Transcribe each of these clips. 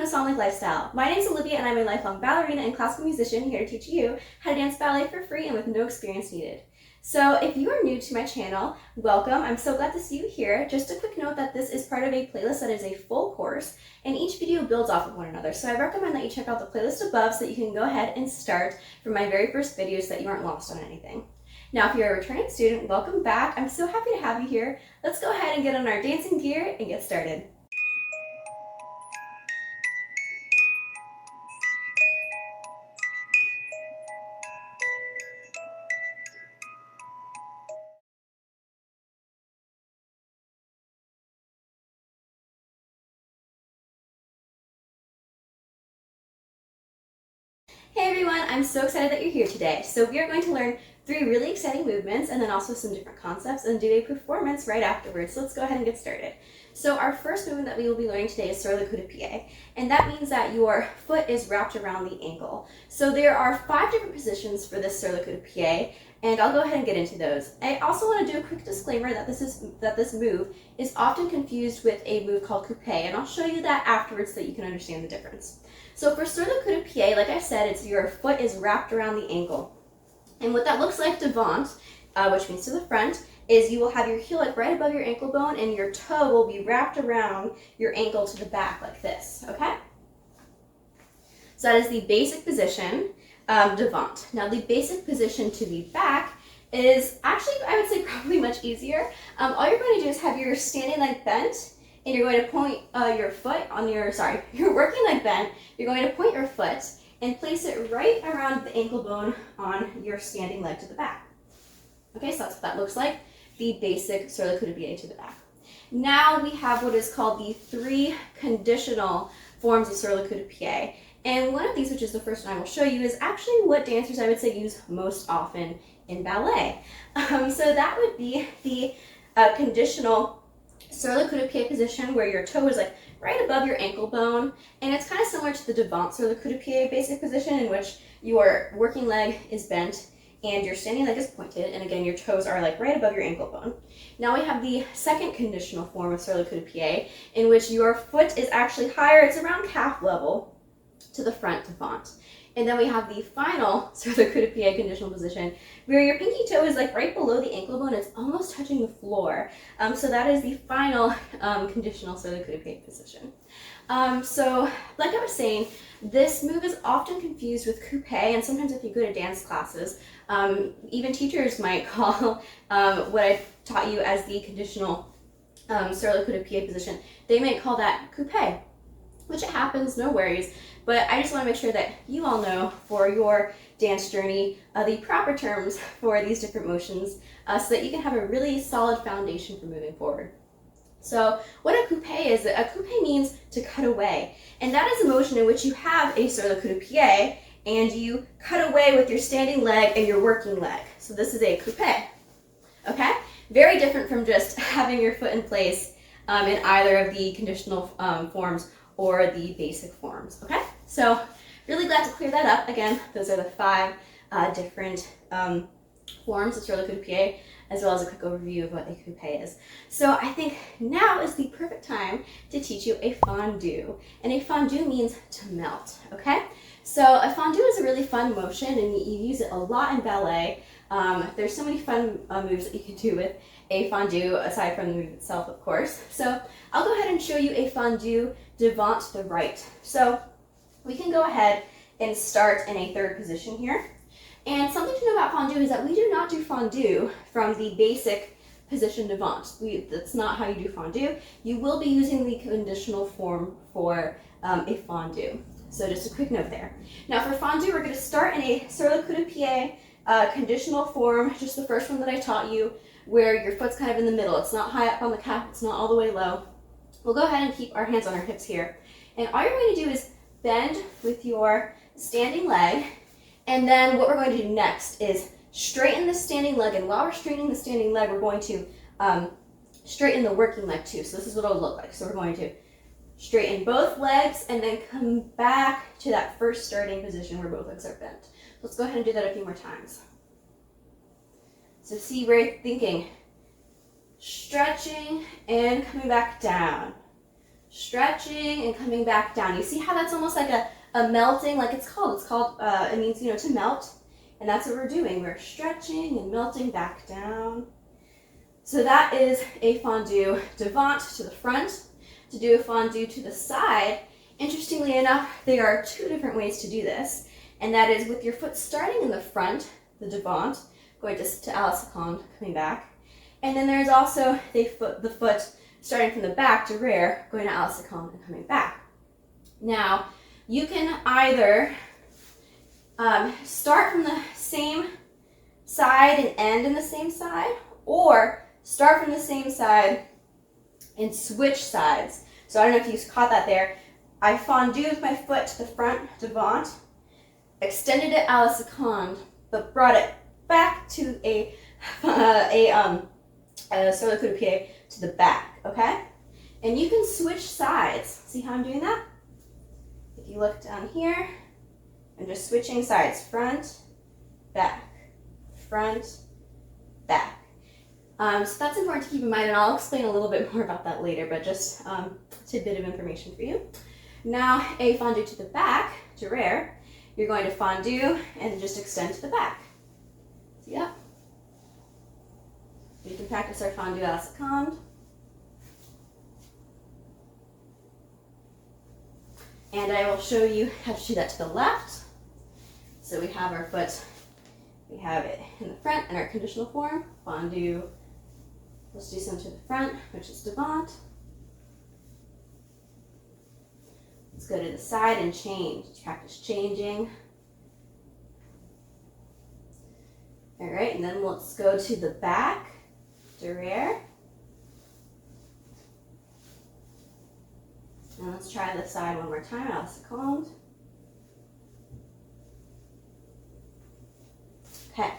to Song Like Lifestyle. My name is Olivia and I'm a lifelong ballerina and classical musician here to teach you how to dance ballet for free and with no experience needed. So if you are new to my channel, welcome. I'm so glad to see you here. Just a quick note that this is part of a playlist that is a full course and each video builds off of one another. So I recommend that you check out the playlist above so that you can go ahead and start from my very first videos so that you aren't lost on anything. Now, if you're a returning student, welcome back. I'm so happy to have you here. Let's go ahead and get on our dancing gear and get started. Hey everyone, I'm so excited that you're here today. So we are going to learn 3 really exciting movements and then also some different concepts and do a performance right afterwards. So let's go ahead and get started. So our first movement that we will be learning today is Sur le Cou, and that means that your foot is wrapped around the ankle. So there are 5 different positions for this Sur le Cou, and I'll go ahead and get into those. I also want to do a quick disclaimer that this move is often confused with a move called coupe, and I'll show you that afterwards so that you can understand the difference. So for Sur le Cou, like I said, it's your foot is wrapped around the ankle. And what that looks like devant, which means to the front, is you will have your heel like right above your ankle bone and your toe will be wrapped around your ankle to the back like this, okay? So that is the basic position, devant. Now the basic position to the back is actually, I would say, probably much easier. All you're going to do is have your standing leg bent, and you're going to point your foot on your working leg bent. You're going to point your foot and place it right around the ankle bone on your standing leg to the back. Okay, so that's what that looks like, the basic Sur le Cou to the back. Now we have what is called the 3 conditional forms of Sur le Cou. And one of these, which is the first one I will show you, is actually what dancers, I would say, use most often in ballet. So that would be the conditional Sur le Cou position, where your toe is like right above your ankle bone, and it's kind of similar to the devant Sur le Cou basic position, in which your working leg is bent and your standing leg is pointed, and again your toes are like right above your ankle bone. Now we have the second conditional form of Sur le Cou, in which your foot is actually higher, it's around calf level to the front devant. And then we have the final Sur le Cou conditional position, where your pinky toe is like right below the ankle bone, it's almost touching the floor. So that is the final conditional Sur le Cou position. So like I was saying, this move is often confused with coupe, and sometimes if you go to dance classes, even teachers might call what I taught you as the conditional Sur le Cou position, they might call that coupe, which it happens, no worries. But I just want to make sure that you all know for your dance journey the proper terms for these different motions so that you can have a really solid foundation for moving forward. So what a coupe is, a coupe means to cut away. And that is a motion in which you have a Sur le Cou and you cut away with your standing leg and your working leg. So this is a coupe, okay? Very different from just having your foot in place in either of the conditional forms or the basic forms, okay? So really glad to clear that up. Again, those are the 5 different forms of Sur le Cou, as well as a quick overview of what a coupe is. So I think now is the perfect time to teach you a fondue. And a fondue means to melt, okay? So a fondue is a really fun motion, and you use it a lot in ballet. There's so many fun moves that you can do with a fondue, aside from the move itself, of course. So I'll go ahead and show you a fondue devant to the right. So we can go ahead and start in a 3rd position here. And something to know about fondue is that we do not do fondue from the basic position devant. That's not how you do fondue. You will be using the conditional form for a fondue. So just a quick note there. Now for fondue, we're going to start in a Sur le Cou conditional form, just the first one that I taught you, where your foot's kind of in the middle. It's not high up on the calf, it's not all the way low. We'll go ahead and keep our hands on our hips here. And all you're going to do is bend with your standing leg, and then what we're going to do next is straighten the standing leg, and while we're straightening the standing leg, we're going to straighten the working leg too. So this is what it'll look like. So we're going to straighten both legs and then come back to that first starting position where both legs are bent. Let's go ahead and do that a few more times. So see, we're thinking stretching and coming back down, stretching and coming back down. You see how that's almost like a melting, like it's called, it means, to melt. And that's what we're doing. We're stretching and melting back down. So that is a fondue devant to the front. To do a fondue to the side, interestingly enough, there are two different ways to do this. And that is with your foot starting in the front, the devant, going to à la seconde, coming back. And then there's also the foot starting from the back, derrière, going to à la seconde and coming back. Now, you can either start from the same side and end in the same side, or start from the same side and switch sides. So I don't know if you caught that there. I fondued with my foot to the front, devant, extended it à la seconde, but brought it back to a sur le cou-de-pied to the back, okay? And you can switch sides. See how I'm doing that? If you look down here, I'm just switching sides, front, back, front, back. So that's important to keep in mind, and I'll explain a little bit more about that later, but just a tidbit of information for you. Now, a fondue to the back, derrière, you're going to fondue and just extend to the back. See that? You can practice our fondue à la seconde. And I will show you how to do that to the left. So we have our foot, we have it in the front in our conditional form, fondue. Let's do some to the front, which is devant. Let's go to the side and change. Practice changing. All right, and then let's go to the back, derrière. And let's try the side one more time, à la seconde. Okay.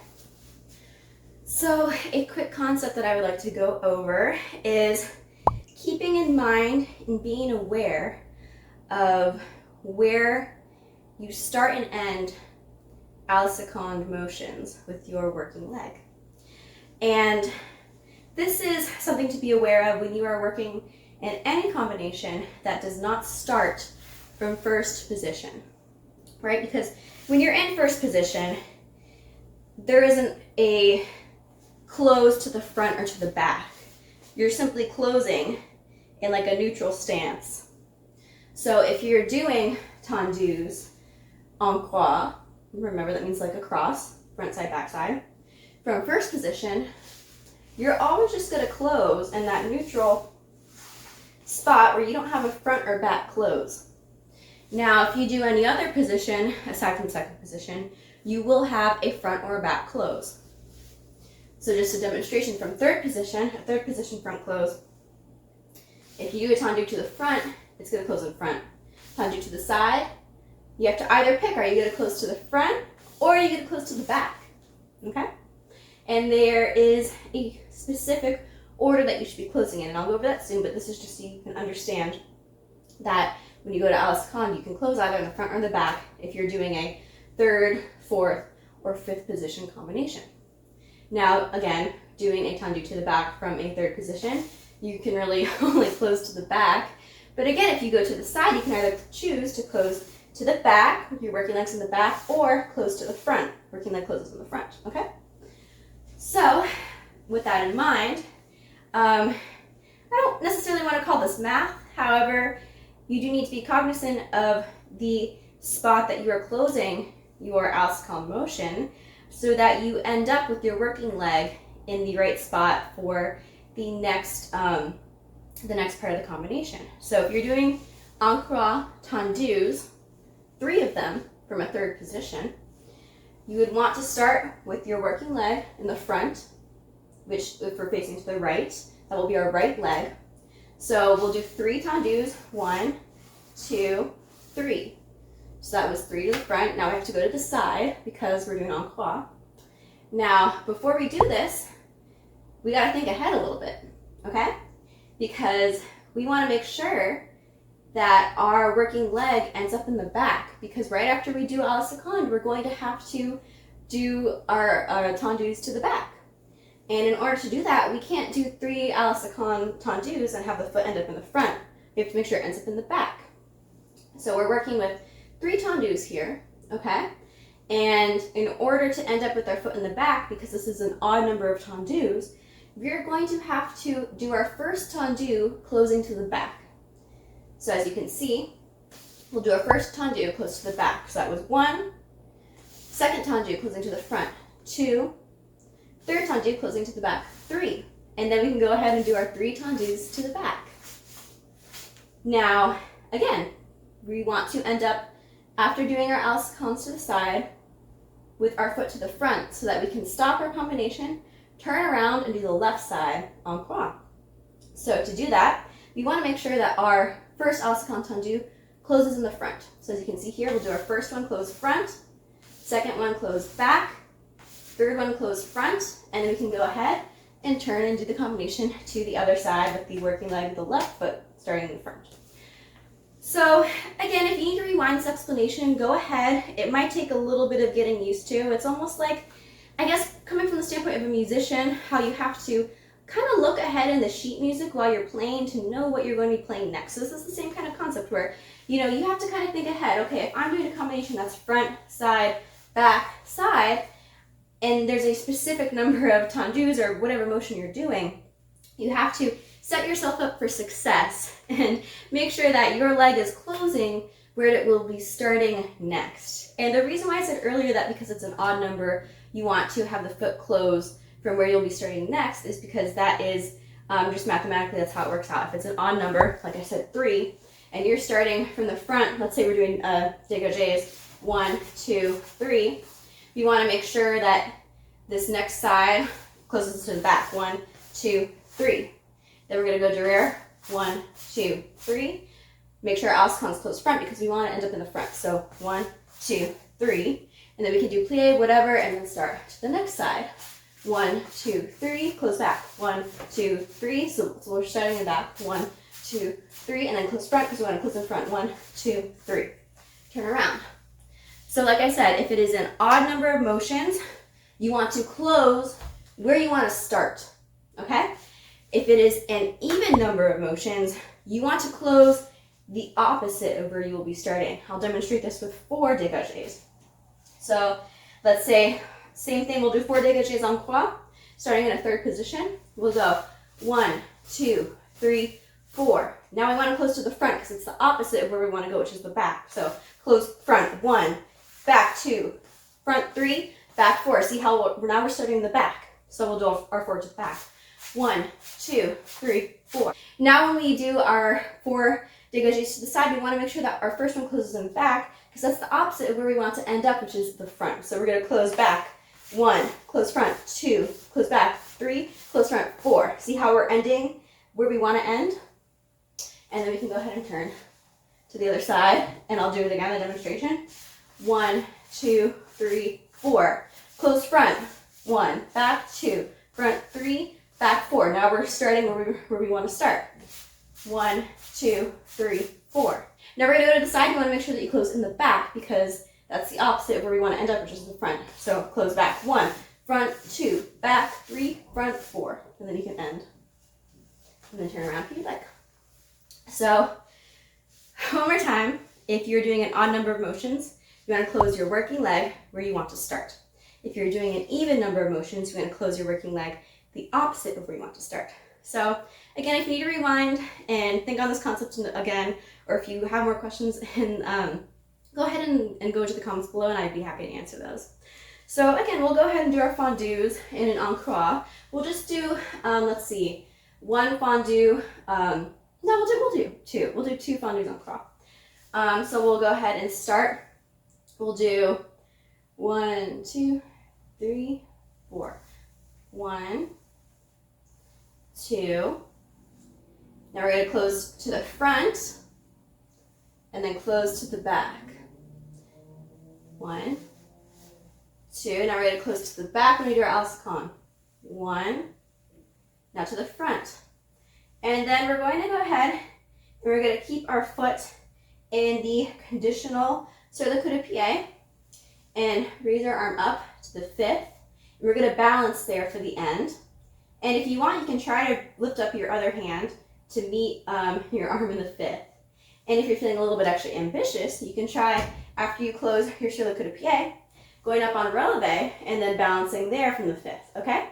So a quick concept that I would like to go over is keeping in mind and being aware of where you start and end à la seconde motions with your working leg. And this is something to be aware of when you are working in any combination that does not start from first position, right? Because when you're in first position, there isn't a close to the front or to the back. You're simply closing in like a neutral stance. So if you're doing tendus en croix, remember that means like a cross, front side, back side. From first position, you're always just going to close in that neutral spot where you don't have a front or back close. Now, if you do any other position, aside from second position, you will have a front or a back close. So just a demonstration from third position, a third position front close. If you do a tendu to the front, it's going to close in front. Tendu to the side, you have to either pick, are you going to close to the front or are you going to close to the back? Okay? And there is a specific order that you should be closing in, and I'll go over that soon, but this is just so you can understand that when you go to à la seconde, you can close either in the front or the back if you're doing a third, fourth, or fifth position combination. Now, again, doing a tendu to the back from a third position, you can really only close to the back. But again, if you go to the side, you can either choose to close to the back, with your working legs in the back, or close to the front, working leg closes in the front, okay? So, with that in mind, I don't necessarily want to call this math. However, you do need to be cognizant of the spot that you are closing your à la seconde motion so that you end up with your working leg in the right spot for the next part of the combination. So if you're doing en croix tendus, 3 of them from a third position, you would want to start with your working leg in the front, which if we're facing to the right, that will be our right leg. So we'll do 3 tendus, 1, 2, 3. So that was 3 to the front. Now we have to go to the side because we're doing en croix. Now, before we do this, we got to think ahead a little bit, okay? Because we want to make sure that our working leg ends up in the back, because right after we do à la seconde, we're going to have to do our tendus to the back. And in order to do that, we can't do 3 à la seconde tendus and have the foot end up in the front. we have to make sure it ends up in the back. So we're working with 3 tendus here, okay? And in order to end up with our foot in the back, because this is an odd number of tendus, we're going to have to do our first tendu closing to the back. So as you can see, we'll do our first tendu close to the back. So that was 1, second tendu closing to the front, 2, third tendu closing to the back, 3. And then we can go ahead and do our 3 tendus to the back. Now, again, we want to end up, after doing our alcons to the side, with our foot to the front so that we can stop our combination, turn around, and do the left side en croix. So to do that, we want to make sure that our first alcon tendu closes in the front. So as you can see here, we'll do our first one close front, second one close back, third one close front, and then we can go ahead and turn and do the combination to the other side with the working leg of the left foot starting in the front. So again, if you need to rewind this explanation, go ahead. It might take a little bit of getting used to. It's almost like, I guess, coming from the standpoint of a musician, how you have to kind of look ahead in the sheet music while you're playing to know what you're going to be playing next. So this is the same kind of concept where, you know, you have to kind of think ahead. Okay, if I'm doing a combination that's front, side, back, side, and there's a specific number of tendus or whatever motion you're doing, you have to set yourself up for success and make sure that your leg is closing where it will be starting next. And the reason why I said earlier that because it's an odd number, you want to have the foot close from where you'll be starting next is because that is just mathematically, that's how it works out. If it's an odd number, like I said, 3, and you're starting from the front, let's say we're doing dégagés, 1, 2, 3, you want to make sure that this next side closes to the back, 1, 2, 3. Then we're going to go derrière, 1, 2, 3. Make sure our alcons close front because we want to end up in the front. So 1, 2, 3. And then we can do plie, whatever, and then start to the next side. 1, 2, 3, close back. 1, 2, 3. So we're starting in the back. 1, 2, 3, and then close front because we want to close in front. 1, 2, 3. Turn around. So like I said, if it is an odd number of motions, you want to close where you want to start, okay? If it is an even number of motions, you want to close the opposite of where you will be starting. I'll demonstrate this with 4 dégagés. So let's say, same thing, we'll do 4 dégagés en croix, starting in a third position. We'll go 1, 2, 3, 4. Now we want to close to the front because it's the opposite of where we want to go, which is the back. So close front, 1, back 2, front 3, back 4. See how now we're starting in the back. So we'll do our 4 to the back. 1, 2, 3, 4. Now when we do our 4 dégagés to the side, we want to make sure that our first one closes in the back because that's the opposite of where we want to end up, which is the front. So we're going to close back, 1, close front, 2, close back, 3, close front, 4. See how we're ending where we want to end? And then we can go ahead and turn to the other side, and I'll do it again, the demonstration. 1, 2, 3, 4. Close front, 1, back 2, front 3, back 4. Now we're starting where we want to start. 1, 2, 3, 4. Now we're going to go to the side. You want to make sure that you close in the back because that's the opposite of where we want to end up, which is the front. So close back, 1, front 2, back 3, front 4. And then you can end. And then turn around if you like. So one more time, if you're doing an odd number of motions, you want to close your working leg where you want to start. If you're doing an even number of motions, you want to close your working leg the opposite of where you want to start. So again, if you need to rewind and think on this concept again, or if you have more questions, and go ahead and go to the comments below and I'd be happy to answer those. So again, we'll go ahead and do our fondus in an en croix. We'll just do, let's see, 1 fondue, no, we'll do 2. We'll do 2 fondus en croix. So we'll go ahead and start. We'll do 1, 2, 3, 4. 1, 2. Now we're going to close to the front and then close to the back. 1, 2. Now we're going to close to the back when we do our alcon. 1. Now to the front. And then we're going to go ahead and we're going to keep our foot in the conditional sur le cou-de-pied and raise our arm up to the 5th. And we're going to balance there for the end. And if you want, you can try to lift up your other hand to meet your arm in the fifth. And if you're feeling a little bit extra ambitious, you can try, after you close your sur le cou-de-pied, going up on releve and then balancing there from the fifth, okay?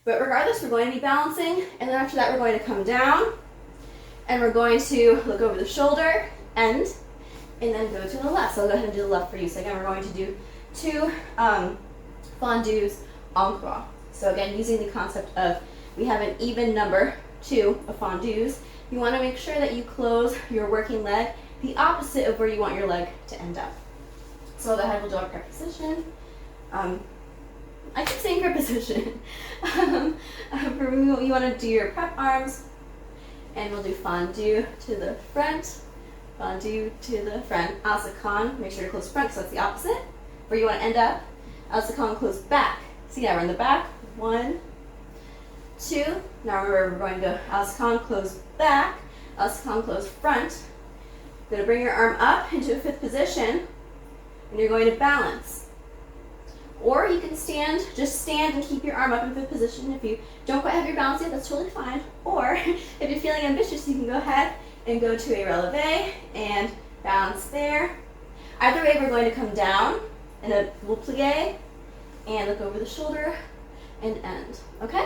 But regardless, we're going to be balancing, and then after that we're going to come down, and we're going to look over the shoulder, end, and then go to the left. So I'll go ahead and do the left for you. So again, we're going to do 2 fondues en croix. So again, using the concept of we have an even number 2 of fondues, you want to make sure that you close your working leg the opposite of where you want your leg to end up. So I'll go ahead and we'll do our prep position. I keep saying prep position. For me, you want to do your prep arms, and we'll do fondue to the front, fondue to the front, alsacon, make sure to close front, so that's the opposite. Where you want to end up, alsacon, close back. So yeah, we're in the back, 1, 2. Now remember, we're going to go alsacon, close back, alsacon, close front. You're going to bring your arm up into a 5th position, and you're going to balance. Or you can stand, just stand and keep your arm up in 5th position. If you don't quite have your balance yet, that's totally fine. Or if you're feeling ambitious, you can go ahead and go to a releve and balance there. Either way, we're going to come down and then we'll plie and look over the shoulder and end, okay?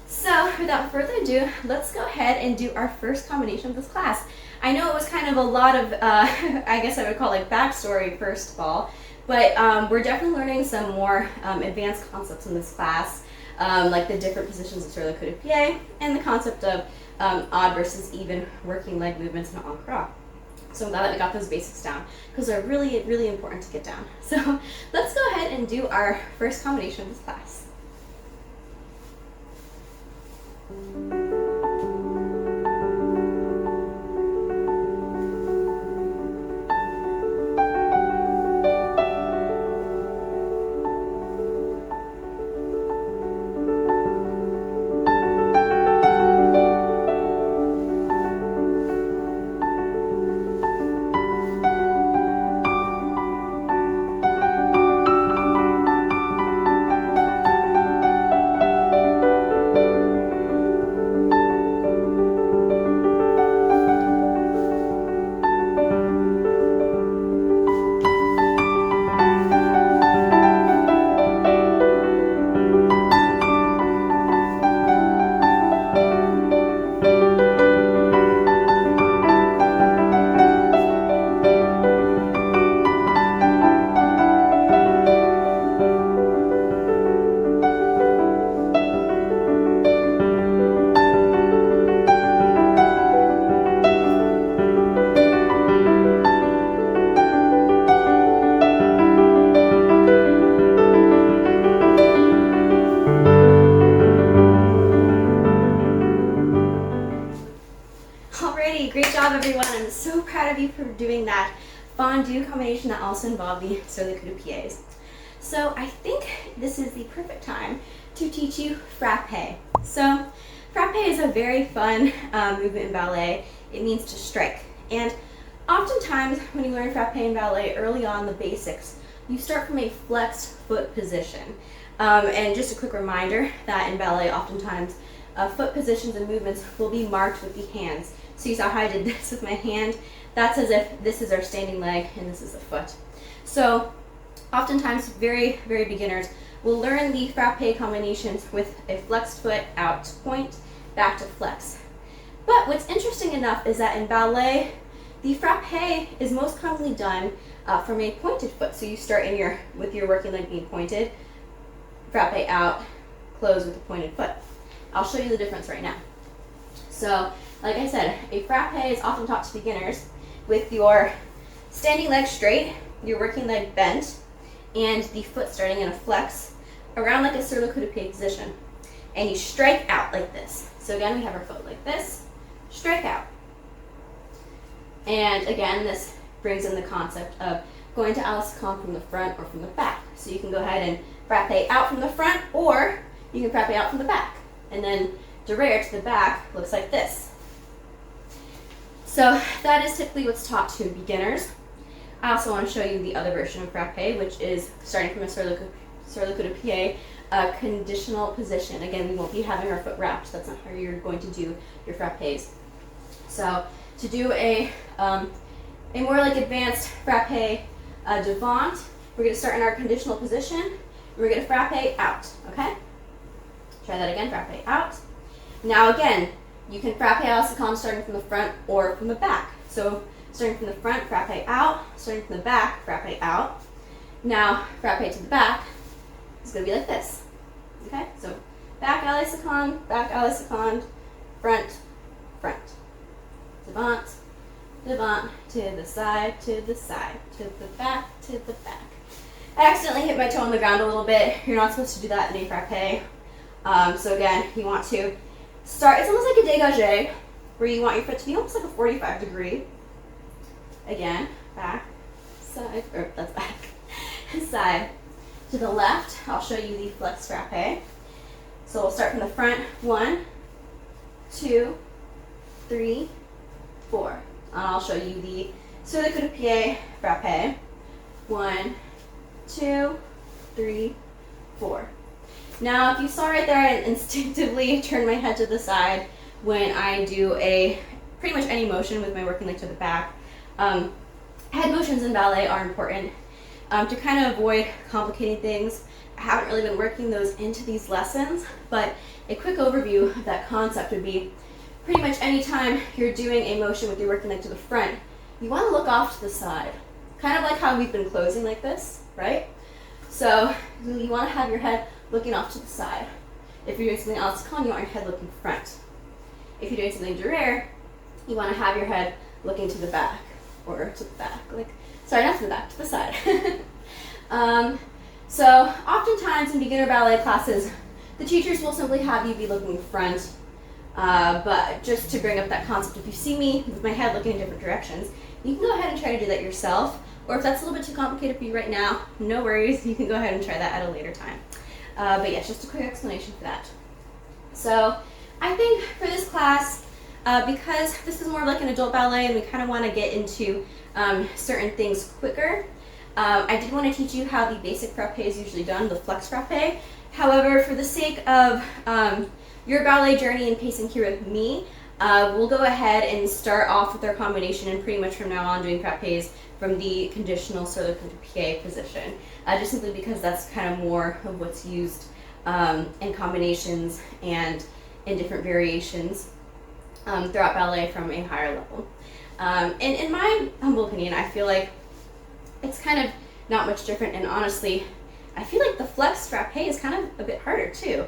So without further ado, let's go ahead and do our first combination of this class. I know it was kind of a lot of, I guess I would call it backstory first of all, but we're definitely learning some more advanced concepts in this class, like the different positions of sur le cou-de-pied and the concept of odd versus even working leg movements in en croix. So I'm glad that we got those basics down because they're really, really important to get down. So let's go ahead and do our first combination of this class. Great job, everyone. I'm so proud of you for doing that fondue combination that also involved the sur le cou-de-pieds. So I think this is the perfect time to teach you frappe. So frappe is a very fun movement in ballet. It means to strike. And oftentimes when you learn frappe in ballet, early on the basics, you start from a flexed foot position. And just a quick reminder that in ballet, oftentimes foot positions and movements will be marked with the hands. So you saw how I did this with my hand. That's as if this is our standing leg and this is the foot. So oftentimes very, very beginners will learn the frappe combinations with a flexed foot out to point, back to flex. But what's interesting enough is that in ballet, the frappe is most commonly done from a pointed foot. So you start in with your working leg being pointed, frappe out, close with a pointed foot. I'll show you the difference right now. So, like I said, a frappe is often taught to beginners with your standing leg straight, your working leg bent, and the foot starting in a flex around like a sur le cou-de-pied position. And you strike out like this. So again, we have our foot like this, strike out. And again, this brings in the concept of going to alsacon from the front or from the back. So you can go ahead and frappe out from the front, or you can frappe out from the back. And then derriere to the back looks like this. So that is typically what's taught to beginners. I also want to show you the other version of frappe, which is starting from a sur sur le cou-de-pied, conditional position. Again, we won't be having our foot wrapped. That's not how you're going to do your frappes. So to do a more like advanced frappe devant, we're going to start in our conditional position. We're going to frappe out, okay? Try that again, frappe out. Now again, you can frappe à la seconde starting from the front or from the back. So starting from the front, frappe out. Starting from the back, frappe out. Now, frappe to the back is going to be like this, okay? So back à la seconde, front, front. Devant, devant, to the side, to the side, to the back, to the back. I accidentally hit my toe on the ground a little bit. You're not supposed to do that in a frappe. So again, you want to start, it's almost like a dégagé, where you want your foot to be almost like a 45 degree. Again, back, side, or that's back, side. To the left, I'll show you the flex frappe. So we'll start from the front, 1, 2, 3, 4. And I'll show you the sur le cou-de-pied frappe. 1, 2, 3, 4. Now, if you saw right there, I instinctively turn my head to the side when I do pretty much any motion with my working leg to the back. Head motions in ballet are important to kind of avoid complicating things. I haven't really been working those into these lessons, but a quick overview of that concept would be pretty much any time you're doing a motion with your working leg to the front, you want to look off to the side. Kind of like how we've been closing like this, right? So you want to have your head looking off to the side. If you're doing something à la seconde, you want your head looking front. If you're doing something derrière, you want to have your head looking to the back, or to the back, like, sorry, not to the back, to the side. So oftentimes in beginner ballet classes, the teachers will simply have you be looking front, but just to bring up that concept, if you see me with my head looking in different directions, you can go ahead and try to do that yourself, or if that's a little bit too complicated for you right now, no worries, you can go ahead and try that at a later time. But yes, just a quick explanation for that. So I think for this class, because this is more like an adult ballet and we kind of want to get into certain things quicker, I did want to teach you how the basic frappe is usually done, the flex frappe. However, for the sake of your ballet journey and pacing here with me, we'll go ahead and start off with our combination and pretty much from now on doing frappes from the conditional sur le cou-de-pied position, just simply because that's kind of more of what's used in combinations and in different variations throughout ballet from a higher level. And in my humble opinion, I feel like it's kind of not much different, and honestly, I feel like the flex frappe is kind of a bit harder too.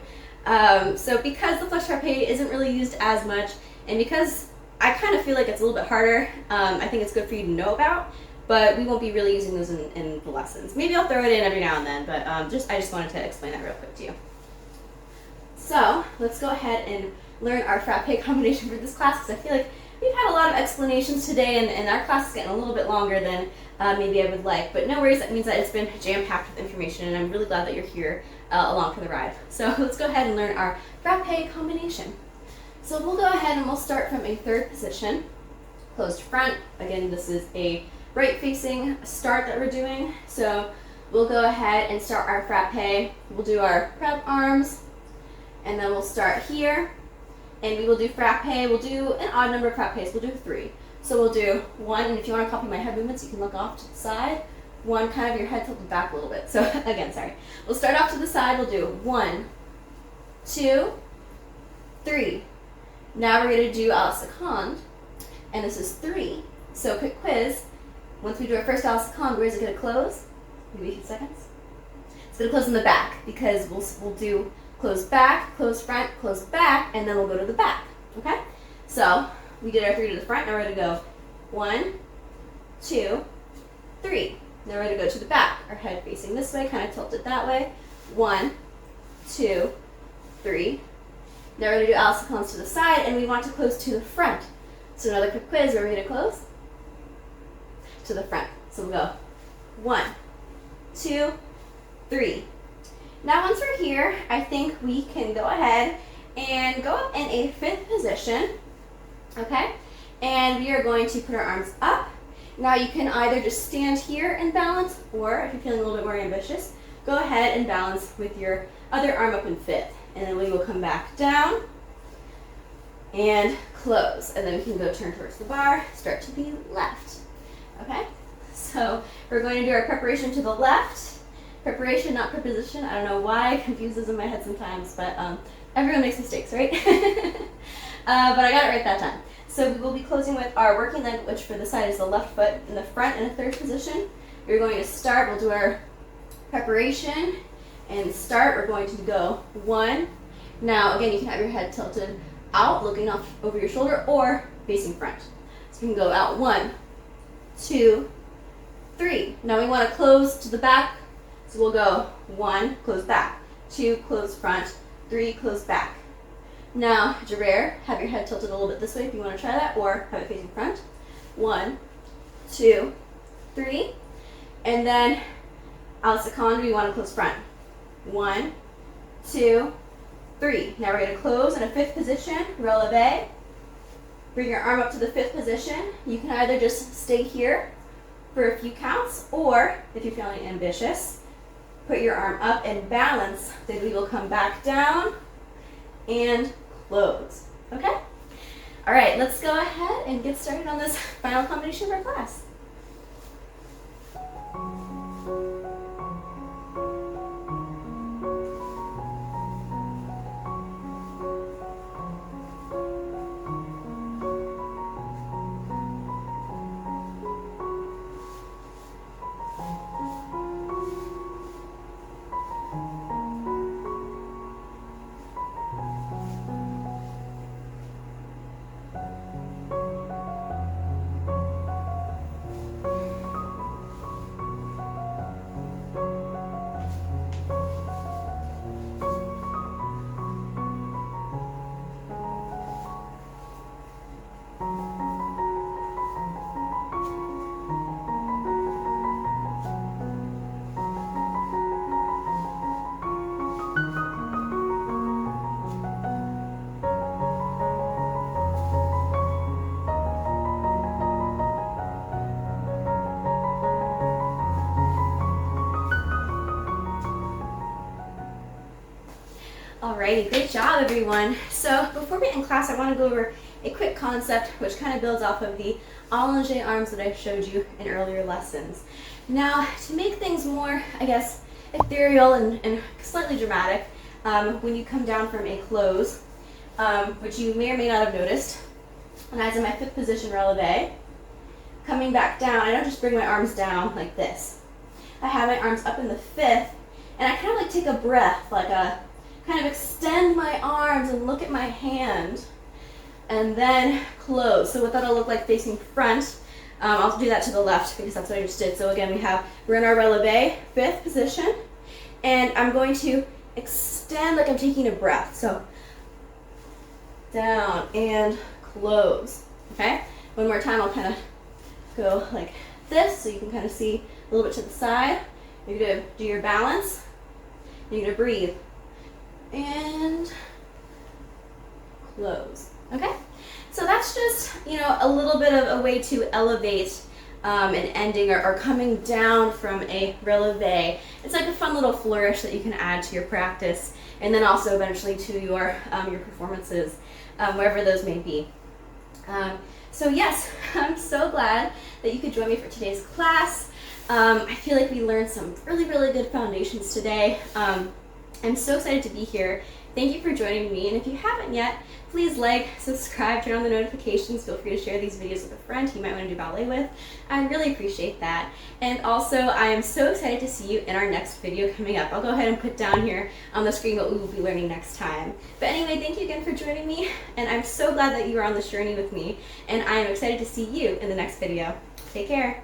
So because the flex frappe isn't really used as much, and because I kind of feel like it's a little bit harder, I think it's good for you to know about, but we won't be really using those in the lessons. Maybe I'll throw it in every now and then, but I just wanted to explain that real quick to you. So let's go ahead and learn our frappe combination for this class, because I feel like we've had a lot of explanations today, and our class is getting a little bit longer than maybe I would like, but no worries, that means that it's been jam-packed with information, and I'm really glad that you're here along for the ride. So let's go ahead and learn our frappe combination. So we'll go ahead and we'll start from a third position, closed front. Again, this is a right-facing start that we're doing, so we'll go ahead and start our frappe. We'll do our prep arms, and then we'll start here, and we will do frappe. We'll do an odd number of frappes. We'll do 3. So we'll do 1, and if you want to copy my head movements, you can look off to the side. 1, kind of your head tilted back a little bit. So again, sorry. We'll start off to the side. We'll do 1, 2, 3. Now we're going to do à la seconde, and this is 3. So quick quiz. Once we do our first à la seconde, where is it going to close? Maybe a few seconds. It's going to close in the back, because we'll do close back, close front, close back, and then we'll go to the back. Okay? So we did our 3 to the front. Now we're going to go 1, 2, 3. Now we're going to go to the back. Our head facing this way, kind of tilted that way. 1, 2, 3. Now we're going to do à la seconde to the side, and we want to close to the front. So another quick quiz. Where are we going to close? To the front. So we'll go 1, 2, 3. Now once we're here, I think we can go ahead and go up in a 5th position. Okay? And we are going to put our arms up. Now you can either just stand here and balance, or if you're feeling a little bit more ambitious, go ahead and balance with your other arm up in fifth. And then we will come back down and close. And then we can go turn towards the bar, start to the left. Okay? So we're going to do our preparation to the left. Preparation, not preposition. I don't know why it confuses in my head sometimes, but everyone makes mistakes, right? But I got it right that time. So we will be closing with our working leg, which for the side is the left foot in the front in a third position. We're going to start, we'll do our preparation and start. We're going to go 1. Now, again, you can have your head tilted out, looking off over your shoulder, or facing front. So you can go out 1, 2, 3. Now we want to close to the back, so we'll go 1, close back, 2, close front, 3, close back. Now, Gerard, have your head tilted a little bit this way if you want to try that, or have it facing front. 1, 2, 3. And then, al secondo, you want to close front. 1, 2, 3. Now we're going to close in a fifth position, releve. Bring your arm up to the fifth position. You can either just stay here for a few counts, or if you're feeling ambitious, put your arm up and balance. Then we will come back down and close. Okay? All right, let's go ahead and get started on this final combination of our class. Alrighty, great job everyone. So before we end class, I want to go over a quick concept which kind of builds off of the allongé arms that I showed you in earlier lessons. Now, to make things more, I guess, ethereal and slightly dramatic, when you come down from a close, which you may or may not have noticed, and I was in my fifth position, releve, coming back down, I don't just bring my arms down like this. I have my arms up in the fifth, and I kind of like take a breath, like a kind of extend my arms and look at my hand, and then close. So what that'll look like facing front, I'll do that to the left because that's what I just did. So again, we're in our releve, fifth position, and I'm going to extend like I'm taking a breath. So down and close, okay? One more time, I'll kind of go like this so you can kind of see a little bit to the side. You're gonna do your balance, you're gonna breathe, and close. Okay, so that's just, you know, a little bit of a way to elevate an ending or coming down from a releve. It's like a fun little flourish that you can add to your practice, and then also eventually to your performances, wherever those may be. So yes, I'm so glad that you could join me for today's class. I feel like we learned some really, really good foundations today. I'm so excited to be here. Thank you for joining me, and if you haven't yet, please like, subscribe, turn on the notifications. Feel free to share these videos with a friend you might want to do ballet with. I really appreciate that. And also, I am so excited to see you in our next video coming up. I'll go ahead and put down here on the screen what we will be learning next time. But anyway, thank you again for joining me, and I'm so glad that you are on this journey with me, and I am excited to see you in the next video. Take care.